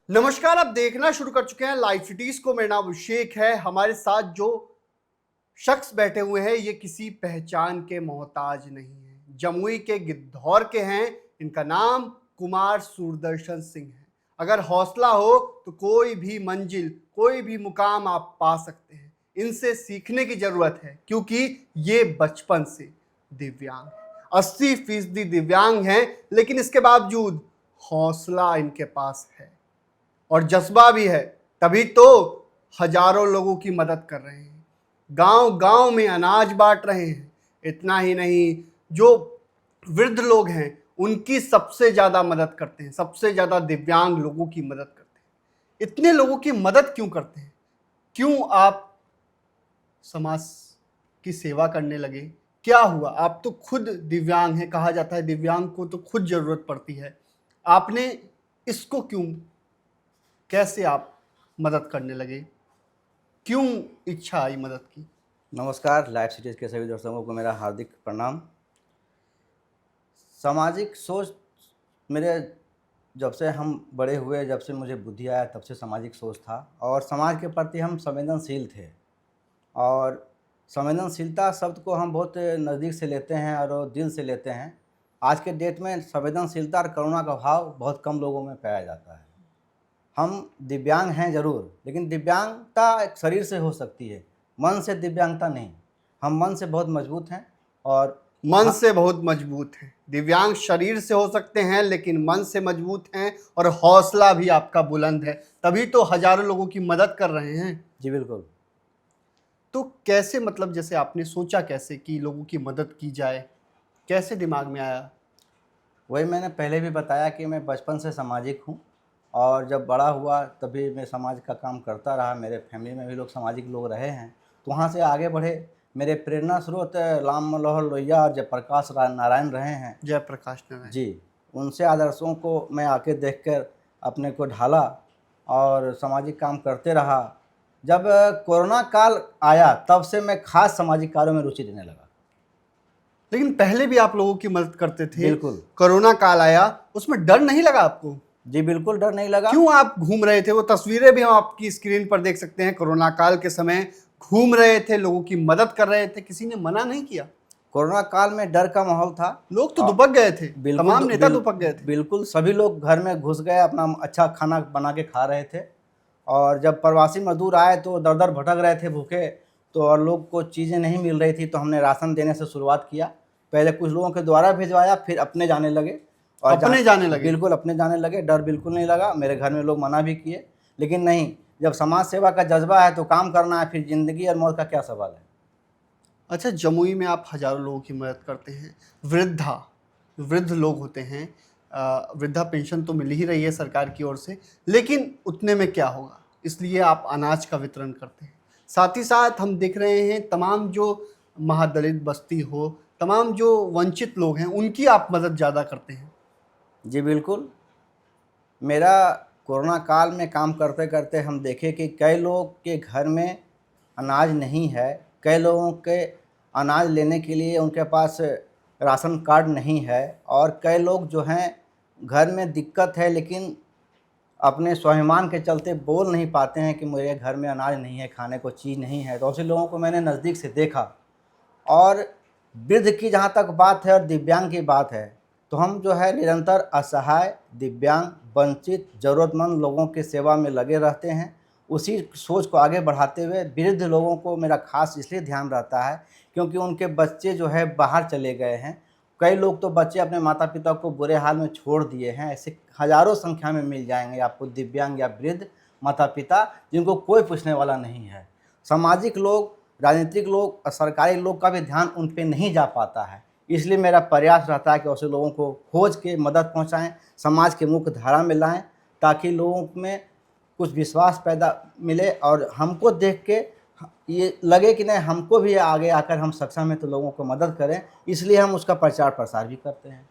नमस्कार, आप देखना शुरू कर चुके हैं लाइव सिटीज को। मेरा नाम अभिषेक है। हमारे साथ जो शख्स बैठे हुए हैं ये किसी पहचान के मोहताज नहीं है। जमुई के गिद्धौर के हैं। इनका नाम कुमार सूरदर्शन सिंह है। अगर हौसला हो तो कोई भी मंजिल, कोई भी मुकाम आप पा सकते हैं। इनसे सीखने की जरूरत है क्योंकि ये बचपन से दिव्यांग है। 80% दिव्यांग हैं, लेकिन इसके बावजूद हौसला इनके पास है और जज्बा भी है। तभी तो हजारों लोगों की मदद कर रहे हैं, गांव गांव में अनाज बांट रहे हैं। इतना ही नहीं, जो वृद्ध लोग हैं उनकी सबसे ज़्यादा मदद करते हैं, सबसे ज़्यादा दिव्यांग लोगों की मदद करते हैं। इतने लोगों की मदद क्यों करते हैं? क्यों आप समाज की सेवा करने लगे? क्या हुआ? आप तो खुद दिव्यांग हैं, कहा जाता है दिव्यांग को तो खुद ज़रूरत पड़ती है। आपने इसको क्यों, कैसे आप मदद करने लगे? क्यों इच्छा आई मदद की? नमस्कार, लाइव सिटीज़ के सभी दर्शकों को मेरा हार्दिक प्रणाम। सामाजिक सोच मेरे जब से हम बड़े हुए, जब से मुझे बुद्धि आया तब से सामाजिक सोच था और समाज के प्रति हम संवेदनशील थे। और संवेदनशीलता शब्द को हम बहुत नज़दीक से लेते हैं और दिल से लेते हैं। आज के डेट में संवेदनशीलता और करुणा का भाव बहुत कम लोगों में पाया जाता है। हम दिव्यांग हैं ज़रूर, लेकिन दिव्यांगता एक शरीर से हो सकती है, मन से दिव्यांगता नहीं। हम मन से बहुत मजबूत हैं और मन से बहुत मजबूत है। दिव्यांग शरीर से हो सकते हैं लेकिन मन से मजबूत हैं और हौसला भी आपका बुलंद है। तभी तो हजारों लोगों की मदद कर रहे हैं। जी बिल्कुल। तो कैसे, मतलब जैसे आपने सोचा कैसे कि लोगों की मदद की जाए? कैसे दिमाग में आया? वही मैंने पहले भी बताया कि मैं बचपन से सामाजिक हूँ और जब बड़ा हुआ तभी मैं समाज का काम करता रहा। मेरे फैमिली में भी लोग सामाजिक लोग रहे हैं, तो वहाँ से आगे बढ़े। मेरे प्रेरणा स्रोत राम मनोहर लोहिया और जयप्रकाश नारायण रहे हैं। जयप्रकाश नारायण जी, उनसे आदर्शों को मैं आके देखकर अपने को ढाला और सामाजिक काम करते रहा। जब कोरोना काल आया तब से मैं खास सामाजिक कार्यों में रुचि लेने लगा। लेकिन पहले भी आप लोगों की मदद करते थे। बिल्कुल। कोरोना काल आया, उसमें डर नहीं लगा आपको? जी बिल्कुल, डर नहीं लगा। क्यों? आप घूम रहे थे, वो तस्वीरें भी हम आपकी स्क्रीन पर देख सकते हैं। कोरोना काल के समय घूम रहे थे, लोगों की मदद कर रहे थे, किसी ने मना नहीं किया। कोरोना काल में डर का माहौल था। लोग तो दुबक गए थे, बिल्कुल तमाम नेता दुबक गए थे। बिल्कुल सभी लोग घर में घुस गए, अपना अच्छा खाना बना के खा रहे थे। और जब प्रवासी मजदूर आए तो दर दर भटक रहे थे भूखे, तो और लोग को चीज़ें नहीं मिल रही थी, तो हमने राशन देने से शुरुआत किया। पहले कुछ लोगों के द्वारा भिजवाया, फिर अपने जाने लगे। और अपने जाने लगे? बिल्कुल अपने जाने लगे। डर बिल्कुल नहीं लगा। मेरे घर में लोग मना भी किए, लेकिन नहीं, जब समाज सेवा का जज्बा है तो काम करना है, फिर ज़िंदगी और मौत का क्या सवाल है। अच्छा, जमुई में आप हजारों लोगों की मदद करते हैं। वृद्ध लोग होते हैं, वृद्धा पेंशन तो मिल ही रही है सरकार की ओर से, लेकिन उतने में क्या होगा, इसलिए आप अनाज का वितरण करते हैं। साथ ही साथ हम देख रहे हैं तमाम जो महादलित बस्ती हो, तमाम जो वंचित लोग हैं, उनकी आप मदद ज़्यादा करते हैं। जी बिल्कुल। मेरा कोरोना काल में काम करते करते हम देखे कि कई लोग के घर में अनाज नहीं है, कई लोगों के अनाज लेने के लिए उनके पास राशन कार्ड नहीं है, और कई लोग जो हैं घर में दिक्कत है लेकिन अपने स्वाभिमान के चलते बोल नहीं पाते हैं कि मेरे घर में अनाज नहीं है, खाने को चीज़ नहीं है। तो ऐसे लोगों को मैंने नज़दीक से देखा। और वृद्ध की जहाँ तक बात है और दिव्यांग की बात है, तो हम जो है निरंतर असहाय, दिव्यांग, वंचित, ज़रूरतमंद लोगों की सेवा में लगे रहते हैं। उसी सोच को आगे बढ़ाते हुए वृद्ध लोगों को मेरा खास इसलिए ध्यान रहता है क्योंकि उनके बच्चे जो है बाहर चले गए हैं। कई लोग तो बच्चे अपने माता पिता को बुरे हाल में छोड़ दिए हैं। ऐसे हज़ारों संख्या में मिल जाएंगे आपको दिव्यांग या वृद्ध माता पिता जिनको कोई पूछने वाला नहीं है। सामाजिक लोग, राजनीतिक लोग और सरकारी लोग का भी ध्यान उन पे नहीं जा पाता है। इसलिए मेरा प्रयास रहता है कि ऐसे लोगों को खोज के मदद पहुंचाएं, समाज के मुख्य धारा में लाएं, ताकि लोगों में कुछ विश्वास पैदा मिले और हमको देख के ये लगे कि नहीं, हमको भी आगे आकर हम सक्षम हैं तो लोगों को मदद करें। इसलिए हम उसका प्रचार प्रसार भी करते हैं।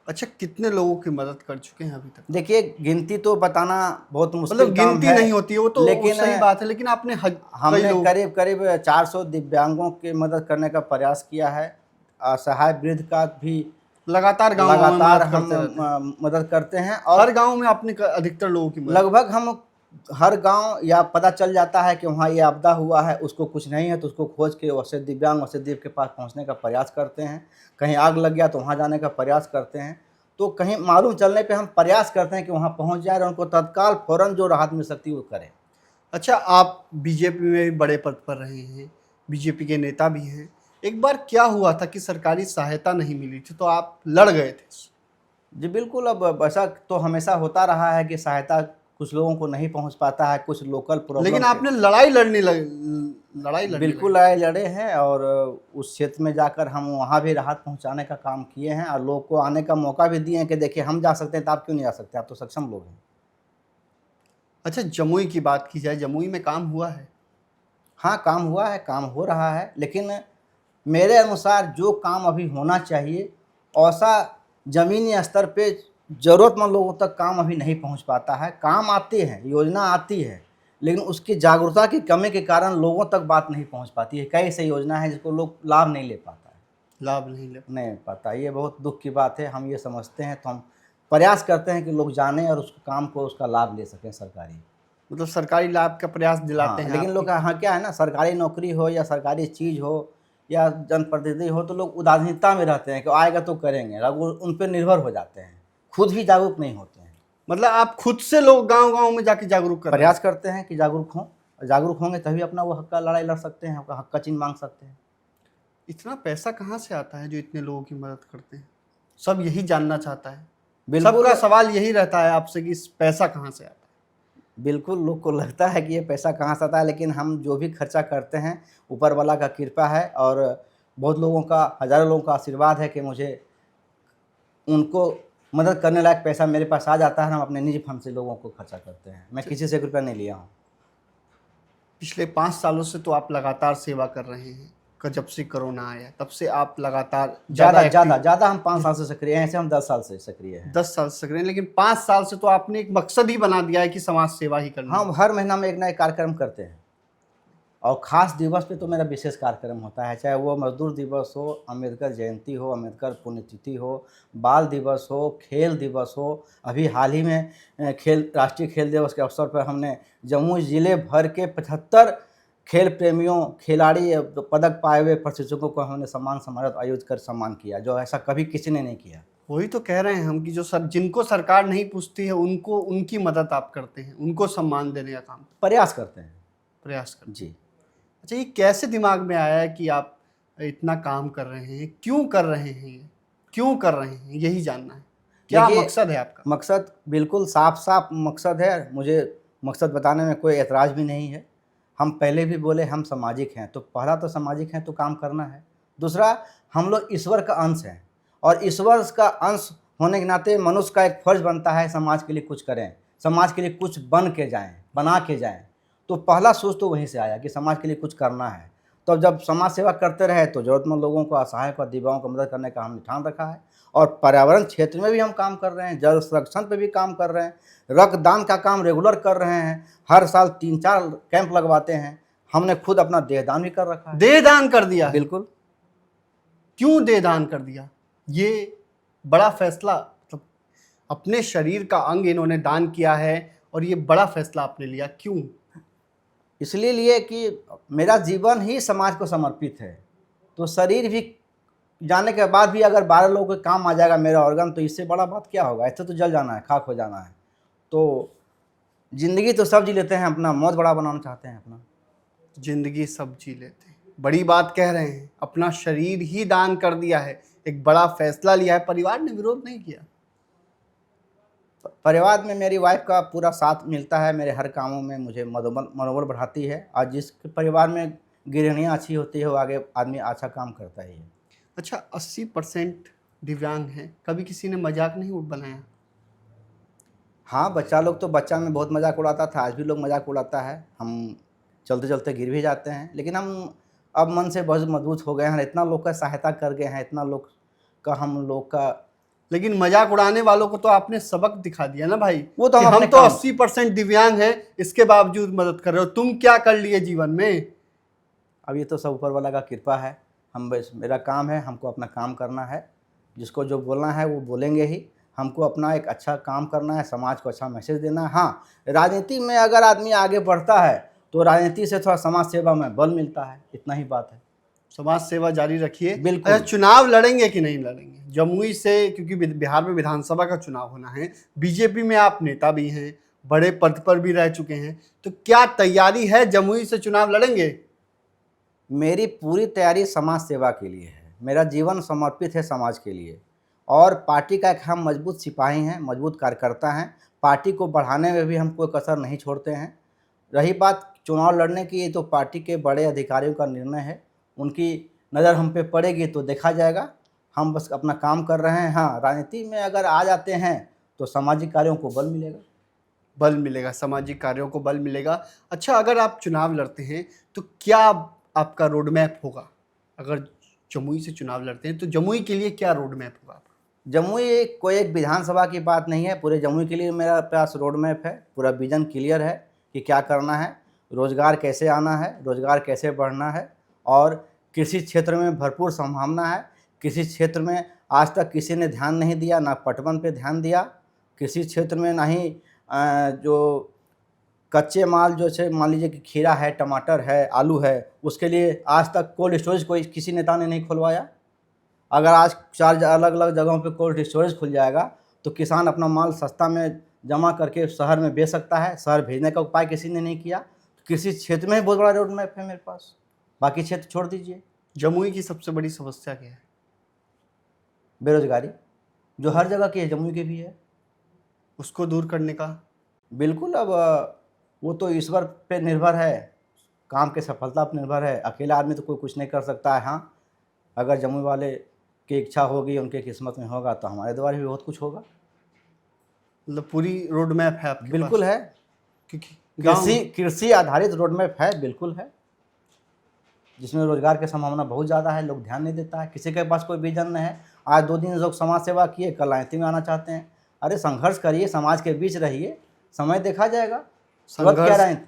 अच्छा, कितने लोगों की मदद कर चुके हैं अभी तक? देखिए, गिनती तो बताना बहुत मुश्किल मतलब काम गिनती है, नहीं होती है, वो तो लेकिन सही बात है, लेकिन आपने हमने करीब करीब 400 दिव्यांगों की मदद करने का प्रयास किया है। असहाय वृद्ध का भी लगातार गाँव लगातार में हम मदद करते रहते हैं। मदद करते हैं। हर और गांव में आपने अधिकतर लोगों की मदद। लगभग हम हर गांव या पता चल जाता है कि वहाँ ये आपदा हुआ है, उसको कुछ नहीं है तो उसको खोज के वैसे दिव्यांग वैसे देव के पास पहुँचने का प्रयास करते हैं। कहीं आग लग गया तो वहाँ जाने का प्रयास करते हैं। तो कहीं मालूम चलने पे हम प्रयास करते हैं कि वहाँ पहुँच जाए और उनको तत्काल फ़ौरन जो राहत मिल सकती है वो करें। अच्छा, आप बीजेपी में भी बड़े पद पर रहे हैं, बीजेपी के नेता भी हैं। एक बार क्या हुआ था कि सरकारी सहायता नहीं मिली थी तो आप लड़ गए थे। जी बिल्कुल, अब ऐसा तो हमेशा होता रहा है कि सहायता कुछ लोगों को नहीं पहुँच पाता है, कुछ लोकल प्रॉब्लम लेकिन से। आपने लड़ाई लड़ने बिल्कुल लगे। आए लड़े हैं और उस क्षेत्र में जाकर हम वहाँ भी राहत पहुँचाने का काम किए हैं और लोग को आने का मौका भी दिए हैं कि देखिए हम जा सकते हैं तो आप क्यों नहीं आ सकते, आप तो सक्षम लोग हैं। अच्छा, जमुई की बात की जाए, जमुई में काम हुआ है? हाँ, काम हुआ है, काम हो रहा है, लेकिन मेरे अनुसार जो काम अभी होना चाहिए, ऐसा ज़मीनी स्तर पे ज़रूरतमंद लोगों तक काम अभी नहीं पहुंच पाता है। काम आती है, योजना आती है, लेकिन उसकी जागरूकता की कमी के कारण लोगों तक बात नहीं पहुंच पाती है। कई ऐसी योजना है जिसको लोग लाभ नहीं ले पाता है, लाभ नहीं ले। नहीं पाता। ये बहुत दुःख की बात है, हम ये समझते हैं, तो हम प्रयास करते हैं कि लोग जानें और उस काम को उसका लाभ ले सकें सरकारी। मतलब सरकारी लाभ का प्रयास दिलाते हाँ, हैं लेकिन आप लोग कि- हाँ क्या है ना, सरकारी नौकरी हो या सरकारी चीज़ हो या जनप्रतिनिधि हो तो लोग उदासीनता में रहते हैं कि आएगा तो करेंगे, अब वो उन पे निर्भर हो जाते हैं, खुद ही जागरूक नहीं होते हैं। मतलब आप खुद से लोग गांव-गांव में जाके जागरूक कर रहे हैं। प्रयास करते हैं कि जागरूक हों, जागरूक होंगे तभी अपना वो हक का लड़ाई लड़ सकते हैं, अपना हक का चिन्ह मांग सकते हैं। इतना पैसा कहाँ से आता है जो इतने लोगों की मदद करते हैं? सब यही जानना चाहता है। बिल्कुल, सबका सवाल यही रहता है आपसे कि इस पैसा कहाँ से आता है? बिल्कुल लोग को लगता है कि ये पैसा कहाँ से आता है, लेकिन हम जो भी खर्चा करते हैं ऊपर वाला का कृपा है और बहुत लोगों का, हज़ारों लोगों का आशीर्वाद है कि मुझे उनको मदद करने लायक पैसा मेरे पास आ जाता है। हम अपने निजी फंड से लोगों को खर्चा करते हैं, मैं किसी से रुपया नहीं लिया हूँ। पिछले 5 सालों से तो आप लगातार सेवा कर रहे हैं। जब से कोरोना आया तब से आप लगातार ज़्यादा हम 5 साल से सक्रिय हैं, ऐसे हम 10 साल से सक्रिय हैं। 10 साल से सक्रिय हैं, लेकिन 5 साल से तो आपने एक मकसद ही बना दिया है कि समाज सेवा ही करनी है। हम हर महीना में एक नया कार्यक्रम करते हैं और ख़ास दिवस पे तो मेरा विशेष कार्यक्रम होता है, चाहे वो मज़दूर दिवस हो, अम्बेडकर जयंती हो, अम्बेडकर पुण्यतिथि हो, बाल दिवस हो, खेल दिवस हो। अभी हाल ही में राष्ट्रीय खेल दिवस के अवसर पर हमने जमुई ज़िले भर के 75 खेल प्रेमियों, खिलाड़ी, पदक पाए हुए प्रशिक्षकों को हमने सम्मान समारोह आयोजित कर सम्मान किया, जो ऐसा कभी किसी ने नहीं किया। वही तो कह रहे हैं हम कि जो जिनको सरकार नहीं पूछती है उनको, उनकी मदद आप करते हैं, उनको सम्मान देने का काम प्रयास करते हैं। प्रयास करते हैं। जी। अच्छा, ये कैसे दिमाग में आया है कि आप इतना काम कर रहे हैं? क्यों कर रहे हैं ये? क्यों कर रहे हैं? यही जानना है। क्या देखिए, मकसद है आपका? मकसद बिल्कुल साफ-साफ मकसद है। मुझे मकसद बताने में कोई ऐतराज़ भी नहीं है। हम पहले भी बोले हम सामाजिक हैं, तो पहला तो सामाजिक हैं तो काम करना है। दूसरा, हम लोग ईश्वर का अंश हैं और ईश्वर का अंश होने के नाते मनुष्य का एक फ़र्ज़ बनता है समाज के लिए कुछ करें, समाज के लिए कुछ बन के जाएँ, बना के जाएँ। तो पहला सोच तो वहीं से आया कि समाज के लिए कुछ करना है। तो जब समाज सेवा करते रहे तो ज़रूरतमंद लोगों को, असहायों को, दिव्यांगों को मदद करने का हमने ठान रखा है और पर्यावरण क्षेत्र में भी हम काम कर रहे हैं, जल संरक्षण पे भी काम कर रहे हैं, रक्तदान का काम रेगुलर कर रहे हैं। हर साल 3-4 कैंप लगवाते हैं। हमने खुद अपना देहदान भी कर रखा है। देहदान कर दिया है? बिल्कुल। क्यों देहदान कर दिया? ये बड़ा फैसला, मतलब अपने शरीर का अंग इन्होंने दान किया है और ये बड़ा फैसला आपने लिया, क्यों? इसलिए लिए कि मेरा जीवन ही समाज को समर्पित है, तो शरीर भी जाने के बाद भी अगर 12 लोगों के काम आ जाएगा मेरा ऑर्गन, तो इससे बड़ा बात क्या होगा? ऐसे तो जल जाना है, खाक हो जाना है। तो ज़िंदगी तो सब जी लेते हैं, अपना मौत बड़ा बनाना चाहते हैं अपना। जिंदगी सब जी लेते हैं, बड़ी बात कह रहे हैं। अपना शरीर ही दान कर दिया है, एक बड़ा फैसला लिया है। परिवार ने विरोध नहीं किया? परिवार में मेरी वाइफ का पूरा साथ मिलता है, मेरे हर कामों में मुझे मनोबल बढ़ाती है और जिस परिवार में गृहिणियाँ अच्छी होती है वो आगे आदमी अच्छा काम करता ही है। अच्छा, 80% दिव्यांग हैं, कभी किसी ने मजाक नहीं बनाया? हाँ, बच्चा लोग तो बच्चा में बहुत मज़ाक उड़ाता था, आज भी लोग मज़ाक उड़ाता है। हम चलते-चलते गिर भी जाते हैं, लेकिन हम अब मन से बहुत मजबूत हो गए हैं, इतना लोग का सहायता कर गए हैं, इतना लोग का हम लोग का। लेकिन मजाक उड़ाने वालों को तो आपने सबक दिखा दिया ना भाई, वो तो कि हम हम अपने तो काम 80% दिव्यांग हैं, इसके बावजूद मदद कर रहे हो। तुम क्या कर लिए जीवन में? अब ये तो सब ऊपर वाला का कृपा है। हम बस, मेरा काम है, हमको अपना काम करना है जिसको जो बोलना है वो बोलेंगे ही। हमको अपना एक अच्छा काम करना है, समाज को अच्छा मैसेज देना है। हाँ, राजनीति में अगर आदमी आगे बढ़ता है तो राजनीति से थोड़ा समाज सेवा में बल मिलता है, इतना ही बात है। समाज सेवा जारी रखिए। बिल्कुल। अच्छा, चुनाव लड़ेंगे कि नहीं लड़ेंगे जमुई से, क्योंकि बिहार में विधानसभा का चुनाव होना है, बीजेपी में आप नेता भी हैं, बड़े पद पर भी रह चुके हैं, तो क्या तैयारी है, जमुई से चुनाव लड़ेंगे? मेरी पूरी तैयारी समाज सेवा के लिए है। मेरा जीवन समर्पित है समाज के लिए, और पार्टी का एक हम मजबूत सिपाही हैं, मजबूत कार्यकर्ता हैं। पार्टी को बढ़ाने में भी हम कोई कसर नहीं छोड़ते हैं। रही बात चुनाव लड़ने की, ये तो पार्टी के बड़े अधिकारियों का निर्णय है। उनकी नज़र हम पे पड़ेगी तो देखा जाएगा। हम बस अपना काम कर रहे हैं। हाँ, राजनीति में अगर आ जाते हैं तो सामाजिक कार्यों को बल मिलेगा। बल मिलेगा, सामाजिक कार्यों को बल मिलेगा। अच्छा, अगर आप चुनाव लड़ते हैं तो क्या आपका रोड मैप होगा? अगर जमुई से चुनाव लड़ते हैं तो जमुई के लिए क्या रोड मैप होगा आपका? जमुई कोई एक विधानसभा की बात नहीं है, पूरे जमुई के लिए मेरा पास रोड मैप है। पूरा विजन क्लियर है कि क्या करना है, रोज़गार कैसे आना है, रोज़गार कैसे बढ़ना है, और कृषि क्षेत्र में भरपूर संभावना है। कृषि क्षेत्र में आज तक किसी ने ध्यान नहीं दिया, ना पटवन पे ध्यान दिया कृषि क्षेत्र में, ना ही जो कच्चे माल जो है, मान लीजिए कि खीरा है, टमाटर है, आलू है, उसके लिए आज तक कोल्ड स्टोरेज कोई किसी नेता ने नहीं खुलवाया। अगर आज 4 अलग अलग जगहों पे कोल्ड स्टोरेज खुल जाएगा तो किसान अपना माल सस्ता में जमा करके शहर में बेच सकता है। शहर भेजने का उपाय किसी ने नहीं किया। कृषि क्षेत्र में ही बहुत बड़ा रोड मैप है मेरे पास, बाकी क्षेत्र छोड़ दीजिए। जमुई की सबसे बड़ी समस्या क्या है? बेरोजगारी, जो हर जगह की है, जमुई की भी है। उसको दूर करने का? बिल्कुल। अब वो तो ईश्वर पे निर्भर है, काम की सफलता पर निर्भर है। अकेला आदमी तो कोई कुछ नहीं कर सकता है। हाँ, अगर जमुई वाले की इच्छा होगी, उनके किस्मत में होगा, तो हमारे द्वारा भी बहुत कुछ होगा। मतलब पूरी रोड मैप है आपके बिल्कुल पास? है। क्योंकि कृषि आधारित रोड मैप है, बिल्कुल है, जिसमें रोजगार की संभावना बहुत ज़्यादा है। लोग ध्यान नहीं देता है, किसी के पास कोई विजन नहीं है। आज 2 दिन लोग समाज सेवा किए, कल राजनीति में आना चाहते हैं। अरे संघर्ष करिए, समाज के बीच रहिए, समय देखा जाएगा। तुरंत क्या राजनीति?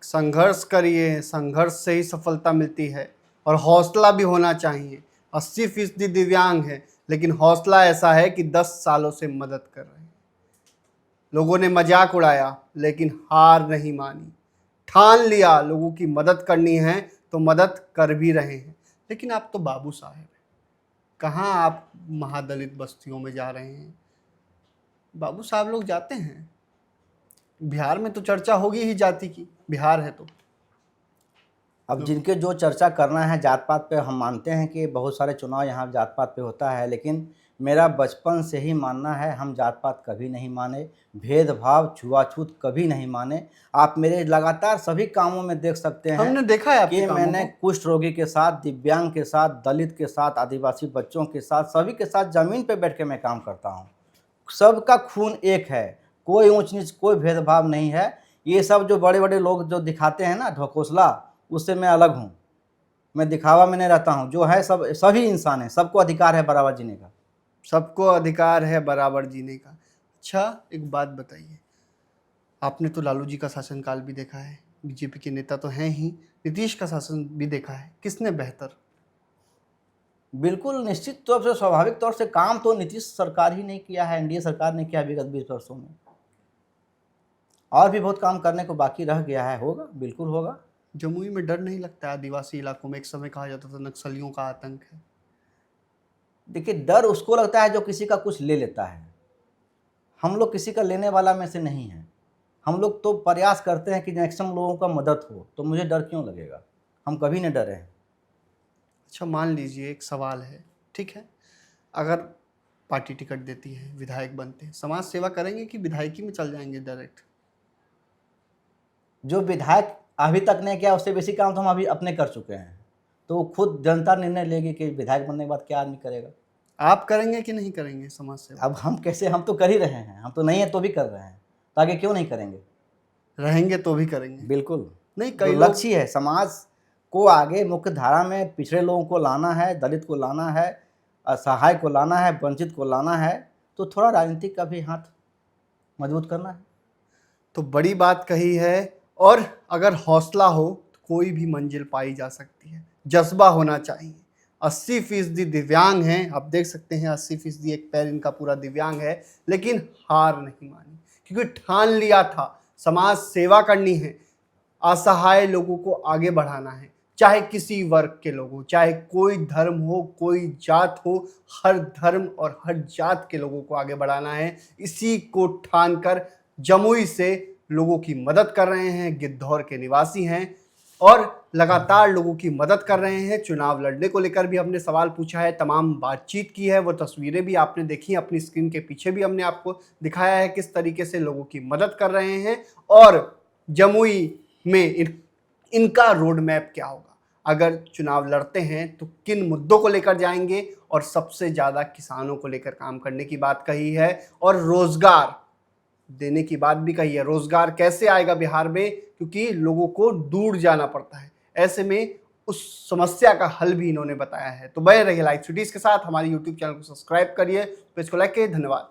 संघर्ष करिए, संघर्ष से ही सफलता मिलती है, और हौसला भी होना चाहिए। 80% दिव्यांग है, लेकिन हौसला ऐसा है कि 10 सालों से मदद कर रहे हैं। लोगों ने मजाक उड़ाया लेकिन हार नहीं मानी, ठान लिया लोगों की मदद करनी है तो मदद कर भी रहे हैं। लेकिन आप तो बाबू साहब हैं, कहाँ आप महादलित बस्तियों में जा रहे हैं? बाबू साहब लोग जाते हैं। बिहार में तो चर्चा होगी ही जाति की, बिहार है तो। अब जिनके जो चर्चा करना है जात पात पे, हम मानते हैं कि बहुत सारे चुनाव यहाँ जात पात पे होता है, लेकिन मेरा बचपन से ही मानना है, हम जात पात कभी नहीं माने, भेदभाव छुआछूत कभी नहीं माने। आप मेरे लगातार सभी कामों में देख सकते हैं हमने देखा है आपके कि कामों मैंने को। कुष्ठ रोगी के साथ, दिव्यांग के साथ, दलित के साथ, आदिवासी बच्चों के साथ, सभी के साथ ज़मीन पे बैठ के मैं काम करता हूँ। सबका खून एक है, कोई ऊंच नीच, कोई भेदभाव नहीं है। ये सब जो बड़े बड़े लोग जो दिखाते हैं ना ढकोसला, उससे मैं अलग हूँ। मैं दिखावा में नहीं रहता हूँ। जो है सब सभी इंसान हैं, सबको अधिकार है बराबर जीने का। सबको अधिकार है बराबर जीने का। अच्छा, एक बात बताइए, आपने तो लालू जी का शासनकाल भी देखा है, बीजेपी के नेता तो हैं ही, नीतीश का शासन भी देखा है, किसने बेहतर? बिल्कुल निश्चित तौर से, स्वाभाविक तौर से काम तो नीतीश सरकार ही नहीं किया है, एनडीए सरकार ने किया विगत 20 वर्षों में। और भी बहुत काम करने को बाकी रह गया है, होगा, बिल्कुल होगा। जमुई में डर नहीं लगता? आदिवासी इलाकों में एक समय कहा जाता था नक्सलियों का आतंक है। देखिए, डर उसको लगता है जो किसी का कुछ ले लेता है। हम लोग किसी का लेने वाला में से नहीं है। हम लोग तो प्रयास करते हैं कि मैक्सिमम लोगों का मदद हो, तो मुझे डर क्यों लगेगा? हम कभी नहीं डरे हैं। अच्छा, मान लीजिए एक सवाल है, ठीक है, अगर पार्टी टिकट देती है, विधायक बनते हैं, समाज सेवा करेंगे कि विधायकी में चल जाएंगे डायरेक्ट? जो विधायक अभी तक नहीं किया, उससे बेसी काम तो हम अभी अपने कर चुके हैं। तो खुद जनता निर्णय लेगी कि विधायक बनने के बाद क्या आदमी करेगा। आप करेंगे कि नहीं करेंगे समाज सेवा? अब हम कैसे, हम तो कर ही रहे हैं। हम तो नहीं है तो भी कर रहे हैं, तो आगे क्यों नहीं करेंगे? रहेंगे तो भी करेंगे। बिल्कुल। नहीं, जो कई लोग लक्ष्य है समाज को आगे मुख्य धारा में पिछड़े लोगों को लाना है, दलित को लाना है, असहाय को लाना है, वंचित को लाना है, तो थोड़ा राजनीतिक का भी हाथ मजबूत करना है। तो बड़ी बात कही है, और अगर हौसला हो तो कोई भी मंजिल पाई जा सकती है। जज्बा होना चाहिए, 80% दिव्यांग हैं। आप देख सकते हैं 80% एक पैर इनका पूरा दिव्यांग है, लेकिन हार नहीं मानी, क्योंकि ठान लिया था समाज सेवा करनी है, असहाय लोगों को आगे बढ़ाना है, चाहे किसी वर्ग के लोग हो, चाहे कोई धर्म हो, कोई जात हो, हर धर्म और हर जात के लोगों को आगे बढ़ाना है। इसी को ठानकर जमुई से लोगों की मदद कर रहे हैं, गिद्धौर के निवासी हैं और लगातार लोगों की मदद कर रहे हैं। चुनाव लड़ने को लेकर भी हमने सवाल पूछा है, तमाम बातचीत की है, वो तस्वीरें भी आपने देखी, अपनी स्क्रीन के पीछे भी हमने आपको दिखाया है किस तरीके से लोगों की मदद कर रहे हैं और जमुई में इनका रोड मैप क्या होगा, अगर चुनाव लड़ते हैं तो किन मुद्दों को लेकर जाएंगे, और सबसे ज़्यादा किसानों को लेकर काम करने की बात कही है और रोजगार देने की बात भी कही है। रोजगार कैसे आएगा बिहार में, क्योंकि लोगों को दूर जाना पड़ता है, ऐसे में उस समस्या का हल भी इन्होंने बताया है। तो बने रहिए लाइव सिटीज के साथ, हमारे यूट्यूब चैनल को सब्सक्राइब करिए, पेज को लाइक करिए। धन्यवाद।